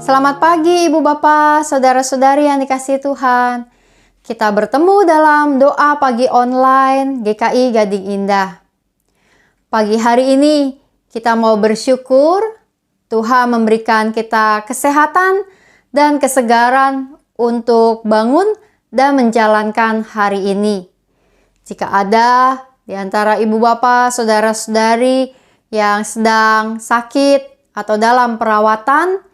Selamat pagi Ibu Bapak, Saudara-saudari yang dikasihi Tuhan. Kita bertemu dalam doa pagi online GKI Gading Indah. Pagi hari ini kita mau bersyukur Tuhan memberikan kita kesehatan dan kesegaran untuk bangun dan menjalankan hari ini. Jika ada di antara Ibu Bapak, Saudara-saudari yang sedang sakit atau dalam perawatan,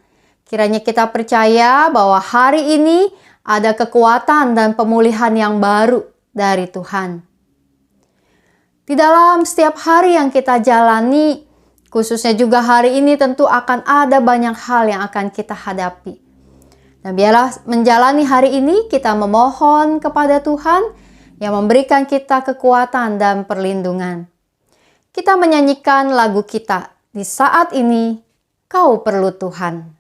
kiranya kita percaya bahwa hari ini ada kekuatan dan pemulihan yang baru dari Tuhan. Di dalam setiap hari yang kita jalani, khususnya juga hari ini tentu akan ada banyak hal yang akan kita hadapi. Dan biarlah menjalani hari ini kita memohon kepada Tuhan yang memberikan kita kekuatan dan perlindungan. Kita menyanyikan lagu kita, di saat ini Kau perlu Tuhan.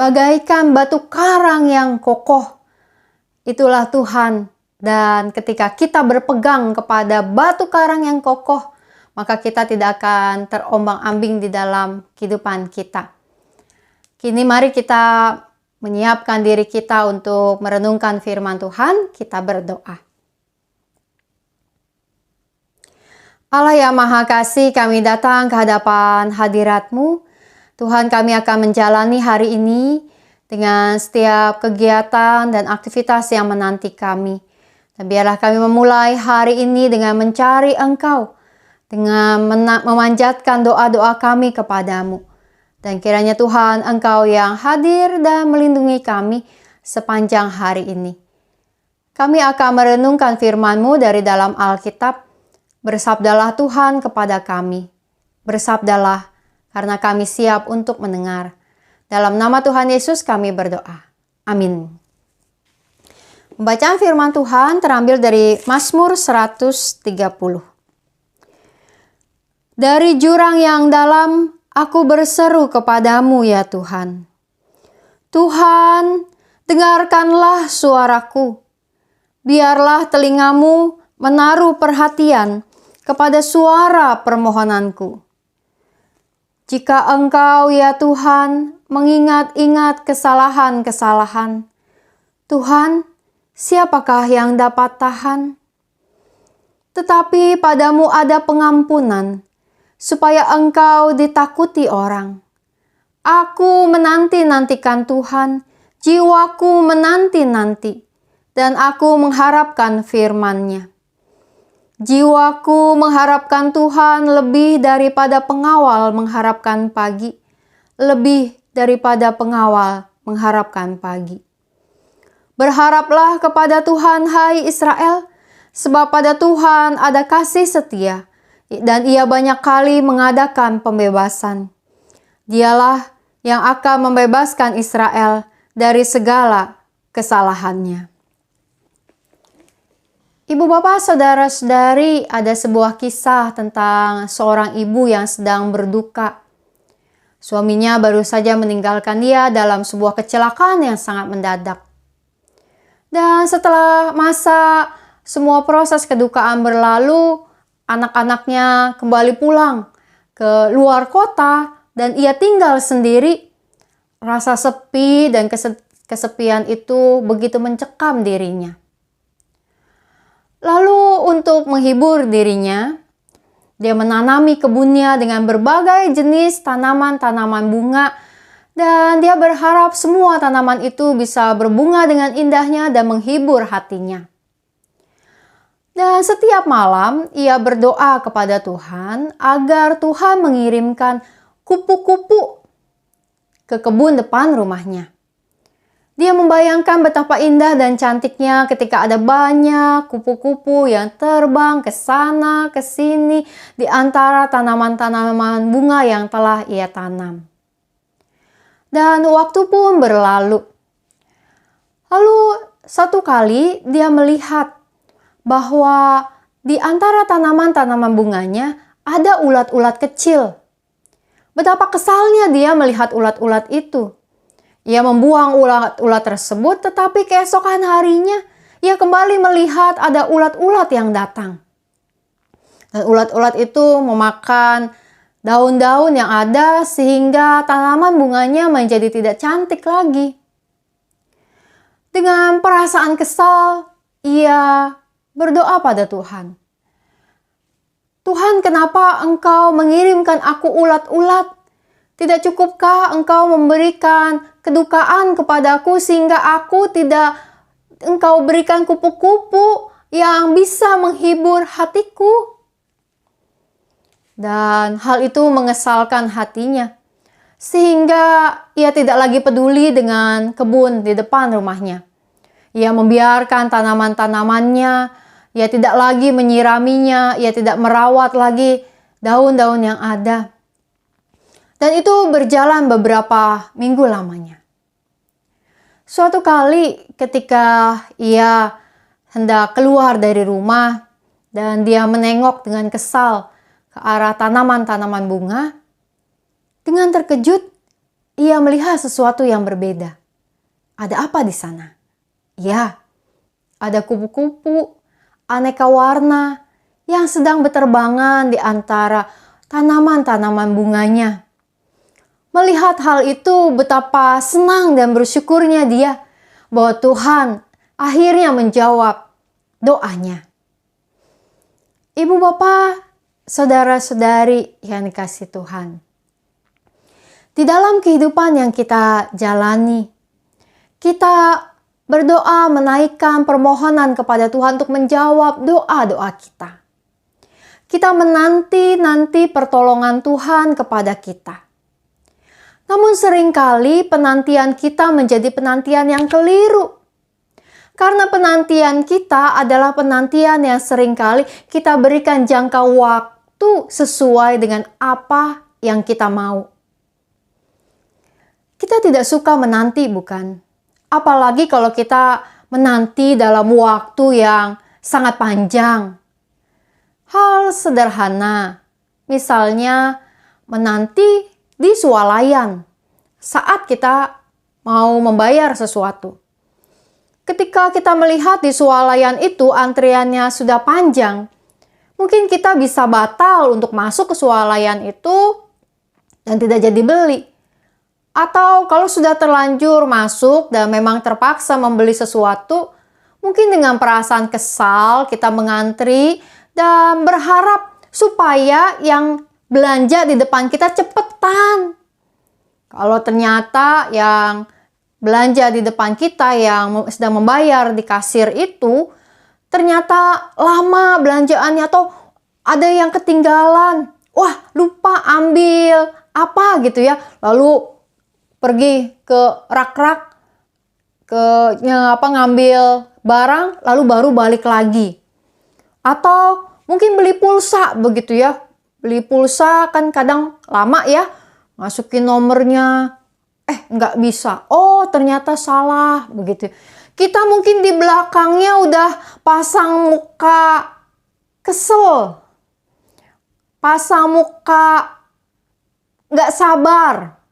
Bagaikan batu karang yang kokoh, itulah Tuhan Dan ketika kita berpegang kepada batu karang yang kokoh, maka kita tidak akan terombang-ambing di dalam kehidupan kita. Kini mari kita menyiapkan diri kita untuk merenungkan firman Tuhan. Kita berdoa. Allah yang Maha Kasih, kami datang ke hadapan hadirat-Mu. Tuhan, kami akan menjalani hari ini dengan setiap kegiatan dan aktivitas yang menanti kami. Dan biarlah kami memulai hari ini dengan mencari Engkau, dengan memanjatkan doa-doa kami kepadamu. Dan kiranya Tuhan, Engkau yang hadir dan melindungi kami sepanjang hari ini. Kami akan merenungkan firman-Mu dari dalam Alkitab. Bersabdalah Tuhan kepada kami. Bersabdalah karena kami siap untuk mendengar. Dalam nama Tuhan Yesus kami berdoa. Amin. Pembacaan firman Tuhan terambil dari Mazmur 130. Dari jurang yang dalam, aku berseru kepadamu ya Tuhan. Tuhan, dengarkanlah suaraku. Biarlah telingamu menaruh perhatian kepada suara permohonanku. Jika Engkau ya Tuhan mengingat-ingat kesalahan-kesalahan, Tuhan, siapakah yang dapat tahan? Tetapi padamu ada pengampunan, supaya Engkau ditakuti orang. Aku menanti-nantikan Tuhan, jiwaku menanti-nanti, dan aku mengharapkan firman-Nya. Jiwaku mengharapkan Tuhan lebih daripada pengawal mengharapkan pagi, lebih daripada pengawal mengharapkan pagi. Berharaplah kepada Tuhan, hai Israel, sebab pada Tuhan ada kasih setia, dan Ia banyak kali mengadakan pembebasan. Dialah yang akan membebaskan Israel dari segala kesalahannya. Ibu, bapak, saudara-saudari, ada sebuah kisah tentang seorang ibu yang sedang berduka. Suaminya baru saja meninggalkan dia dalam sebuah kecelakaan yang sangat mendadak. Dan setelah masa semua proses kedukaan berlalu, anak-anaknya kembali pulang ke luar kota dan ia tinggal sendiri. Rasa sepi dan kesepian itu begitu mencekam dirinya. Lalu untuk menghibur dirinya, dia menanami kebunnya dengan berbagai jenis tanaman-tanaman bunga, dan dia berharap semua tanaman itu bisa berbunga dengan indahnya dan menghibur hatinya. Dan setiap malam ia berdoa kepada Tuhan agar Tuhan mengirimkan kupu-kupu ke kebun depan rumahnya. Dia membayangkan betapa indah dan cantiknya ketika ada banyak kupu-kupu yang terbang ke sana, ke sini di antara tanaman-tanaman bunga yang telah ia tanam. Dan waktu pun berlalu. Lalu satu kali dia melihat bahwa di antara tanaman-tanaman bunganya ada ulat-ulat kecil. Betapa kesalnya dia melihat ulat-ulat itu. Ia membuang ulat-ulat tersebut, tetapi keesokan harinya ia kembali melihat ada ulat-ulat yang datang. Dan ulat-ulat itu memakan daun-daun yang ada sehingga tanaman bunganya menjadi tidak cantik lagi. Dengan perasaan kesal, ia berdoa pada Tuhan. Tuhan, kenapa Engkau mengirimkan aku ulat-ulat? Tidak cukupkah Engkau memberikan kedukaan kepadaku sehingga Engkau berikan kupu-kupu yang bisa menghibur hatiku? Dan hal itu mengesalkan hatinya, sehingga ia tidak lagi peduli dengan kebun di depan rumahnya. Ia membiarkan tanaman-tanamannya, ia tidak lagi menyiraminya, ia tidak merawat lagi daun-daun yang ada. Dan itu berjalan beberapa minggu lamanya. Suatu kali ketika ia hendak keluar dari rumah dan dia menengok dengan kesal ke arah tanaman-tanaman bunga, dengan terkejut ia melihat sesuatu yang berbeda. Ada apa di sana? Ya, ada kupu-kupu, aneka warna yang sedang berterbangan di antara tanaman-tanaman bunganya. Melihat hal itu, betapa senang dan bersyukurnya dia bahwa Tuhan akhirnya menjawab doanya. Ibu bapak, saudara-saudari yang dikasihi Tuhan. Di dalam kehidupan yang kita jalani, kita berdoa menaikkan permohonan kepada Tuhan untuk menjawab doa-doa kita. Kita menanti pertolongan Tuhan kepada kita. Namun seringkali penantian kita menjadi penantian yang keliru. Karena penantian kita adalah penantian yang seringkali kita berikan jangka waktu sesuai dengan apa yang kita mau. Kita tidak suka menanti, bukan? Apalagi kalau kita menanti dalam waktu yang sangat panjang. Hal sederhana, misalnya menanti di swalayan saat kita mau membayar sesuatu. Ketika kita melihat di swalayan itu antriannya sudah panjang, mungkin kita bisa batal untuk masuk ke swalayan itu dan tidak jadi beli. Atau kalau sudah terlanjur masuk dan memang terpaksa membeli sesuatu, mungkin dengan perasaan kesal kita mengantri dan berharap supaya yang belanja di depan kita cepetan. Kalau ternyata yang belanja di depan kita yang sedang membayar di kasir itu ternyata lama belanjaannya atau ada yang ketinggalan. Wah, lupa ambil apa gitu ya. Lalu pergi ke rak-rak, ngambil barang, lalu baru balik lagi. Atau mungkin beli pulsa begitu ya. Beli pulsa kan kadang lama ya, masukin nomornya, nggak bisa. Oh, ternyata salah begitu. Kita mungkin di belakangnya udah pasang muka kesel, pasang muka nggak sabar.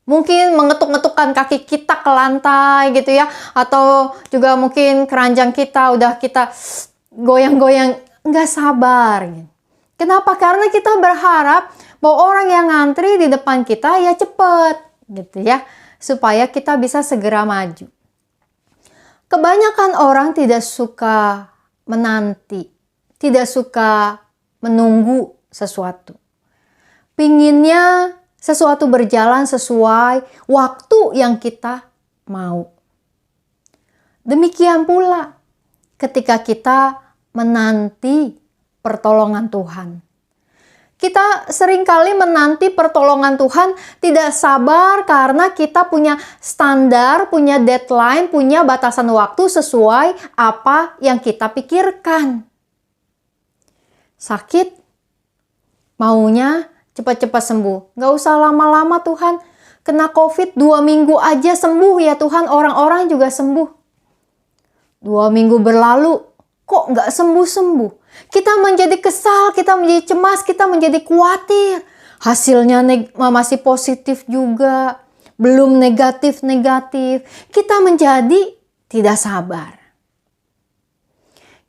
Mungkin mengetuk-ngetukkan kaki kita ke lantai gitu ya. Atau juga mungkin keranjang kita udah kita goyang-goyang, nggak sabar. Kenapa? Karena kita berharap bahwa orang yang ngantri di depan kita ya cepet gitu ya. Supaya kita bisa segera maju. Kebanyakan orang tidak suka menanti. Tidak suka menunggu sesuatu. Pinginnya sesuatu berjalan sesuai waktu yang kita mau. Demikian pula ketika kita menanti pertolongan Tuhan. Kita seringkali menanti pertolongan Tuhan tidak sabar karena kita punya standar, punya deadline, punya batasan waktu sesuai apa yang kita pikirkan. Sakit, maunya cepat-cepat sembuh. Gak usah lama-lama Tuhan. Kena COVID 2 minggu aja sembuh ya Tuhan. Orang-orang juga sembuh. 2 minggu berlalu, kok gak sembuh-sembuh? Kita menjadi kesal, kita menjadi cemas, kita menjadi khawatir. Hasilnya masih positif juga. Belum negatif-negatif. Kita menjadi tidak sabar.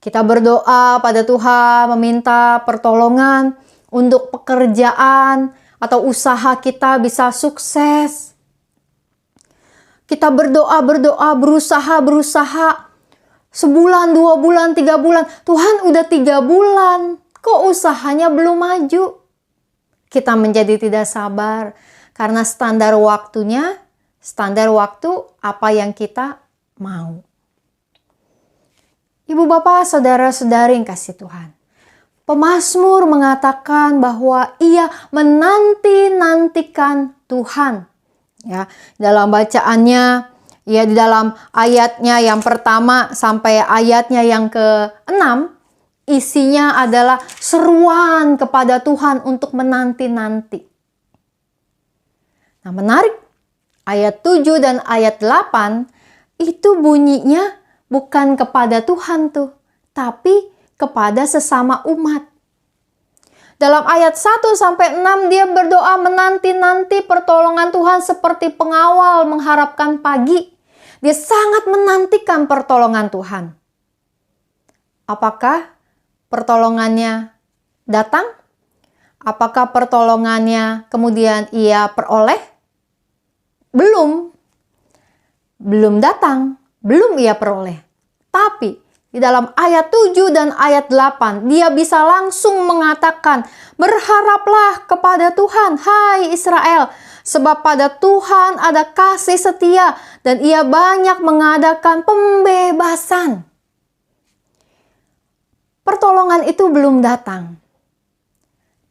Kita berdoa pada Tuhan, meminta pertolongan untuk pekerjaan atau usaha kita bisa sukses. Kita berdoa, berusaha. Sebulan, 2 bulan, 3 bulan. Tuhan udah 3 bulan. Kok usahanya belum maju? Kita menjadi tidak sabar. Karena standar waktu apa yang kita mau. Ibu bapak, saudara-saudari yang kasih Tuhan. Pemazmur mengatakan bahwa ia menanti-nantikan Tuhan. Ya, dalam bacaannya, ya di dalam ayatnya yang pertama sampai ayatnya yang ke-6, isinya adalah seruan kepada Tuhan untuk menanti-nanti. Nah, menarik. Ayat 7 dan ayat 8 itu bunyinya bukan kepada Tuhan tuh, tapi kepada sesama umat. Dalam ayat 1 sampai 6 dia berdoa menanti-nanti pertolongan Tuhan seperti pengawal mengharapkan pagi. Dia sangat menantikan pertolongan Tuhan. Apakah pertolongannya datang? Apakah pertolongannya kemudian ia peroleh? Belum datang, belum ia peroleh. Tapi di dalam ayat 7 dan ayat 8, dia bisa langsung mengatakan, "Berharaplah kepada Tuhan, hai Israel, sebab pada Tuhan ada kasih setia dan ia banyak mengadakan pembebasan." Pertolongan itu belum datang.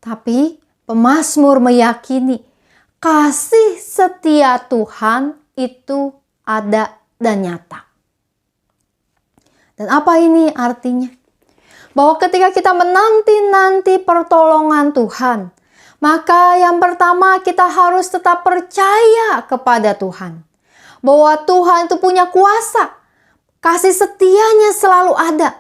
Tapi pemazmur meyakini kasih setia Tuhan itu ada dan nyata. Dan apa ini artinya? Bahwa ketika kita menanti-nanti pertolongan Tuhan, maka yang pertama kita harus tetap percaya kepada Tuhan. Bahwa Tuhan itu punya kuasa, kasih setianya selalu ada.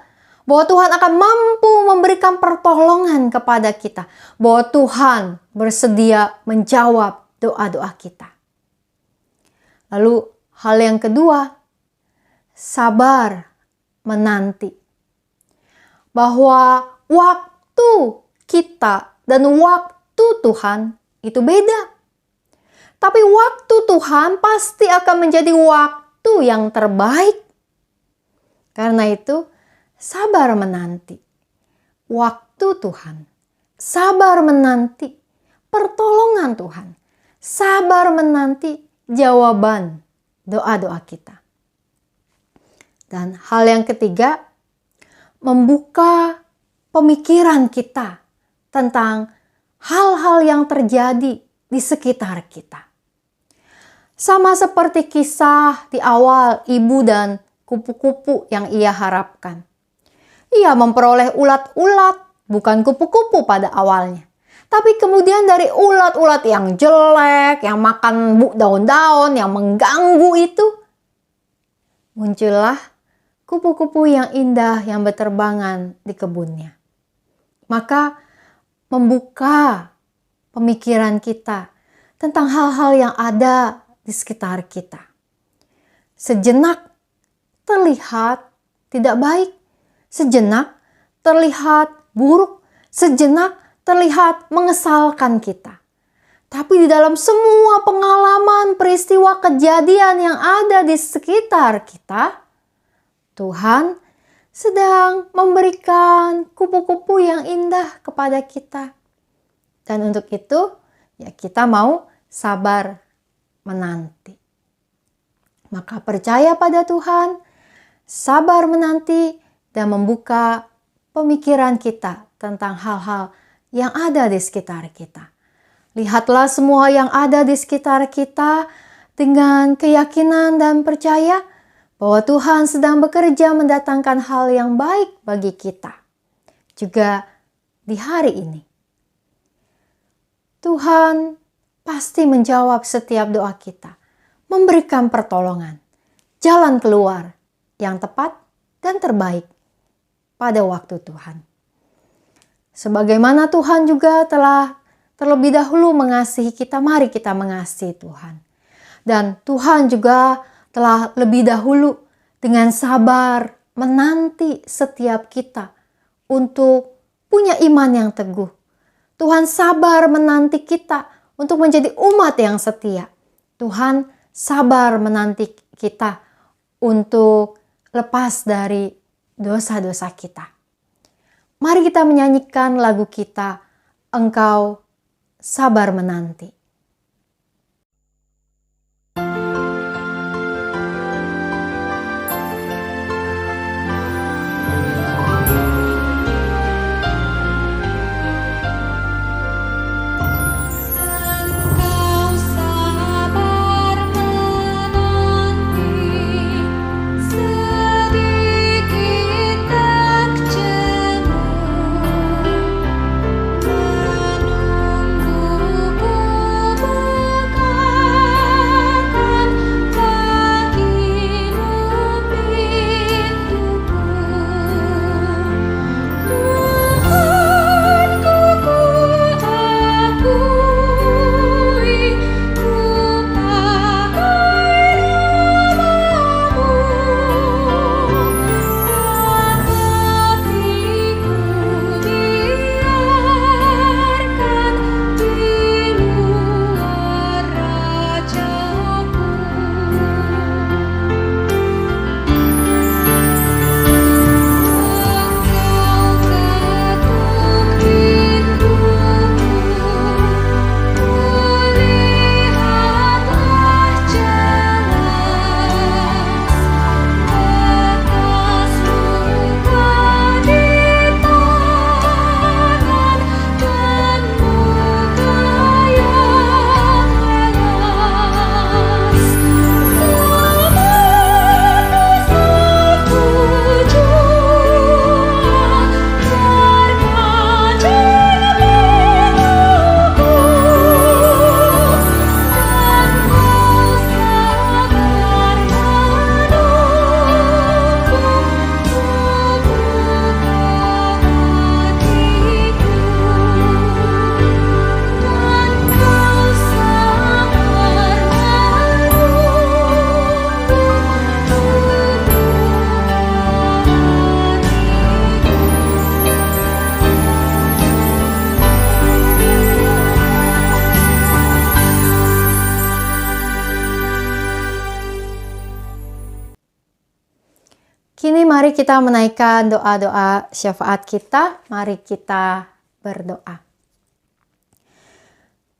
Bahwa Tuhan akan mampu memberikan pertolongan kepada kita. Bahwa Tuhan bersedia menjawab doa-doa kita. Lalu hal yang kedua, sabar menanti. Bahwa waktu kita dan waktu Tuhan itu beda. Tapi waktu Tuhan pasti akan menjadi waktu yang terbaik. Karena itu, sabar menanti waktu Tuhan. Sabar menanti pertolongan Tuhan. Sabar menanti jawaban doa-doa kita. Dan hal yang ketiga, membuka pemikiran kita tentang hal-hal yang terjadi di sekitar kita. Sama seperti kisah di awal ibu dan kupu-kupu yang ia harapkan. Ia memperoleh ulat-ulat, bukan kupu-kupu pada awalnya. Tapi kemudian dari ulat-ulat yang jelek, yang makan daun-daun, yang mengganggu itu, muncullah kupu-kupu yang indah yang berterbangan di kebunnya. Maka membuka pemikiran kita tentang hal-hal yang ada di sekitar kita. Sejenak terlihat tidak baik, sejenak terlihat buruk, sejenak terlihat mengesalkan kita. Tapi di dalam semua pengalaman, peristiwa, kejadian yang ada di sekitar kita, Tuhan sedang memberikan kupu-kupu yang indah kepada kita. Dan untuk itu, ya kita mau sabar menanti. Maka percaya pada Tuhan, sabar menanti, dan membuka pemikiran kita tentang hal-hal yang ada di sekitar kita. Lihatlah semua yang ada di sekitar kita dengan keyakinan dan percaya bahwa Tuhan sedang bekerja mendatangkan hal yang baik bagi kita. Juga di hari ini. Tuhan pasti menjawab setiap doa kita. Memberikan pertolongan. Jalan keluar yang tepat dan terbaik pada waktu Tuhan. Sebagaimana Tuhan juga telah terlebih dahulu mengasihi kita, mari kita mengasihi Tuhan. Dan Tuhan juga telah lebih dahulu dengan sabar menanti setiap kita untuk punya iman yang teguh. Tuhan sabar menanti kita untuk menjadi umat yang setia. Tuhan sabar menanti kita untuk lepas dari dosa-dosa kita. Mari kita menyanyikan lagu kita, Engkau Sabar Menanti. Menunggu Kini mari kita menaikkan doa-doa syafaat kita. Mari kita berdoa.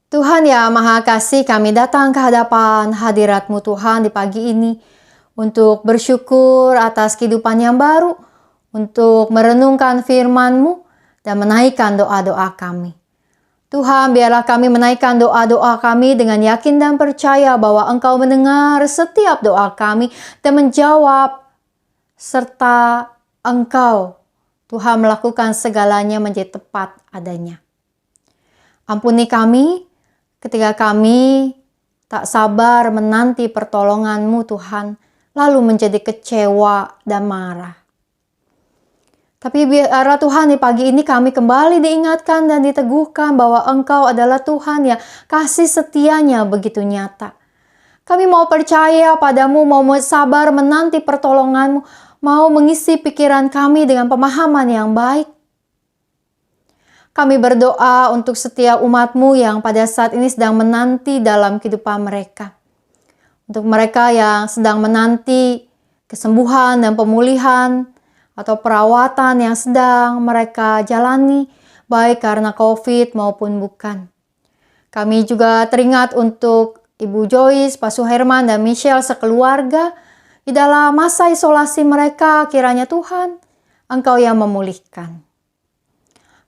Tuhan yang Maha Kasih, kami datang ke hadapan hadirat-Mu Tuhan di pagi ini untuk bersyukur atas kehidupan yang baru, untuk merenungkan firman-Mu dan menaikkan doa-doa kami. Tuhan, biarlah kami menaikkan doa-doa kami dengan yakin dan percaya bahwa Engkau mendengar setiap doa kami dan menjawab, serta Engkau, Tuhan, melakukan segalanya menjadi tepat adanya. Ampuni kami ketika kami tak sabar menanti pertolongan-Mu Tuhan, lalu menjadi kecewa dan marah. Tapi biarlah Tuhan di pagi ini kami kembali diingatkan dan diteguhkan bahwa Engkau adalah Tuhan yang kasih setianya begitu nyata. Kami mau percaya padamu, mau sabar menanti pertolongan-Mu, mau mengisi pikiran kami dengan pemahaman yang baik. Kami berdoa untuk setiap umat-Mu yang pada saat ini sedang menanti dalam kehidupan mereka. Untuk mereka yang sedang menanti kesembuhan dan pemulihan, atau perawatan yang sedang mereka jalani, baik karena COVID maupun bukan. Kami juga teringat untuk Ibu Joyce, Pak Suherman, dan Michelle sekeluarga di dalam masa isolasi mereka. Kiranya Tuhan, Engkau yang memulihkan.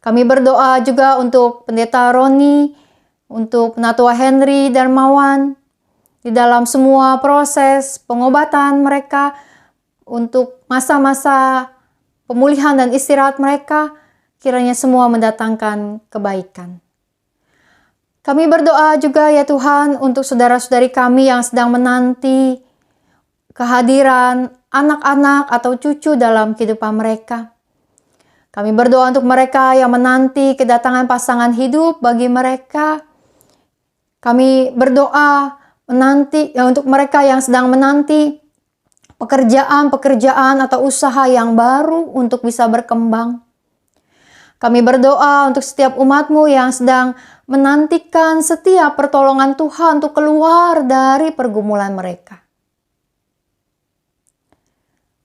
Kami berdoa juga untuk Pendeta Roni, untuk Penatua Henry Darmawan, di dalam semua proses pengobatan mereka, untuk masa-masa pemulihan dan istirahat mereka, kiranya semua mendatangkan kebaikan. Kami berdoa juga ya Tuhan untuk saudara-saudari kami yang sedang menanti kehadiran anak-anak atau cucu dalam kehidupan mereka. Kami berdoa untuk mereka yang menanti kedatangan pasangan hidup bagi mereka. Kami berdoa untuk mereka yang sedang menanti pekerjaan atau usaha yang baru untuk bisa berkembang. Kami berdoa untuk setiap umat-Mu yang sedang menantikan setiap pertolongan Tuhan untuk keluar dari pergumulan mereka.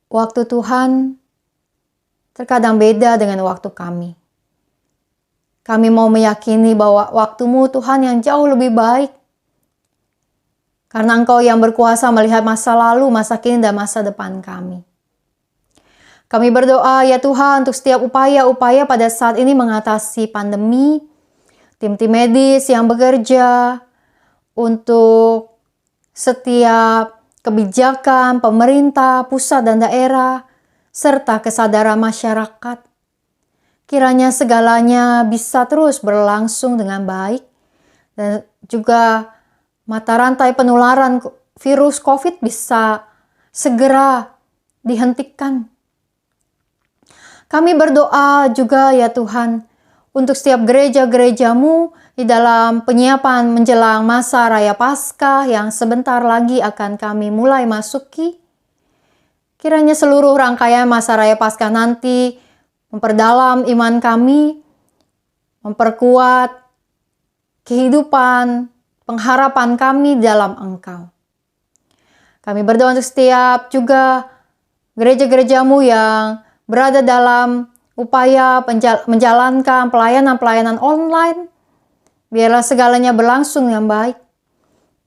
Waktu Tuhan terkadang beda dengan waktu kami. Kami mau meyakini bahwa waktu-Mu Tuhan yang jauh lebih baik. Karena Engkau yang berkuasa melihat masa lalu, masa kini, dan masa depan kami. Kami berdoa ya Tuhan untuk setiap upaya-upaya pada saat ini mengatasi pandemi, tim-tim medis yang bekerja, untuk setiap kebijakan pemerintah, pusat dan daerah, serta kesadaran masyarakat. Kiranya segalanya bisa terus berlangsung dengan baik, dan juga mata rantai penularan virus COVID bisa segera dihentikan. Kami berdoa juga ya Tuhan untuk setiap gereja-gereja-Mu di dalam penyiapan menjelang masa Raya Paskah yang sebentar lagi akan kami mulai masuki. Kiranya seluruh rangkaian masa Raya Paskah nanti memperdalam iman kami, memperkuat kehidupan, pengharapan kami dalam Engkau. Kami berdoa untuk setiap juga gereja-gereja-Mu yang berada dalam upaya menjalankan pelayanan-pelayanan online. Biarlah segalanya berlangsung yang baik.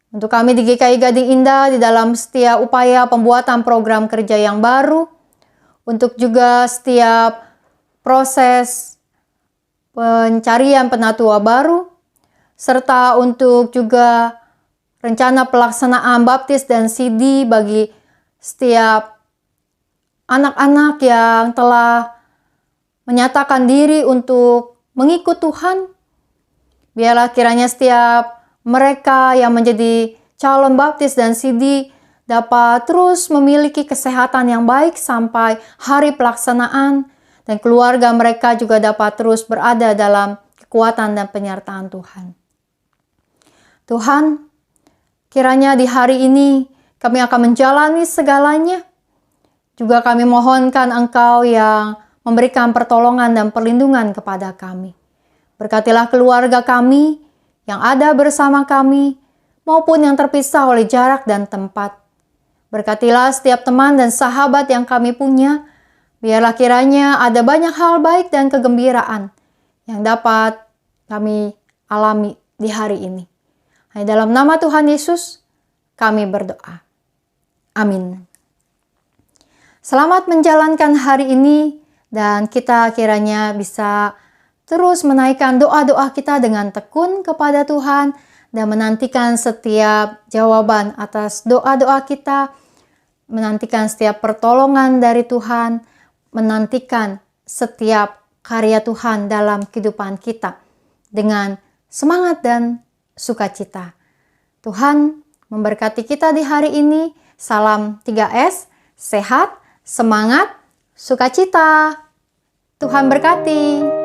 Untuk kami di GKI Gading Indah di dalam setiap upaya pembuatan program kerja yang baru. Untuk juga setiap proses pencarian penatua baru. Serta untuk juga rencana pelaksanaan baptis dan CD bagi setiap anak-anak yang telah menyatakan diri untuk mengikut Tuhan. Biarlah kiranya setiap mereka yang menjadi calon baptis dan CD dapat terus memiliki kesehatan yang baik sampai hari pelaksanaan, dan keluarga mereka juga dapat terus berada dalam kekuatan dan penyertaan Tuhan. Tuhan, kiranya di hari ini kami akan menjalani segalanya. Juga kami mohonkan Engkau yang memberikan pertolongan dan perlindungan kepada kami. Berkatilah keluarga kami yang ada bersama kami, maupun yang terpisah oleh jarak dan tempat. Berkatilah setiap teman dan sahabat yang kami punya. Biarlah kiranya ada banyak hal baik dan kegembiraan yang dapat kami alami di hari ini. Hanya dalam nama Tuhan Yesus kami berdoa. Amin. Selamat menjalankan hari ini dan kita kiranya bisa terus menaikkan doa-doa kita dengan tekun kepada Tuhan dan menantikan setiap jawaban atas doa-doa kita, menantikan setiap pertolongan dari Tuhan, menantikan setiap karya Tuhan dalam kehidupan kita dengan semangat dan sukacita. Tuhan memberkati kita di hari ini. Salam 3S, sehat, semangat, sukacita. Tuhan berkati.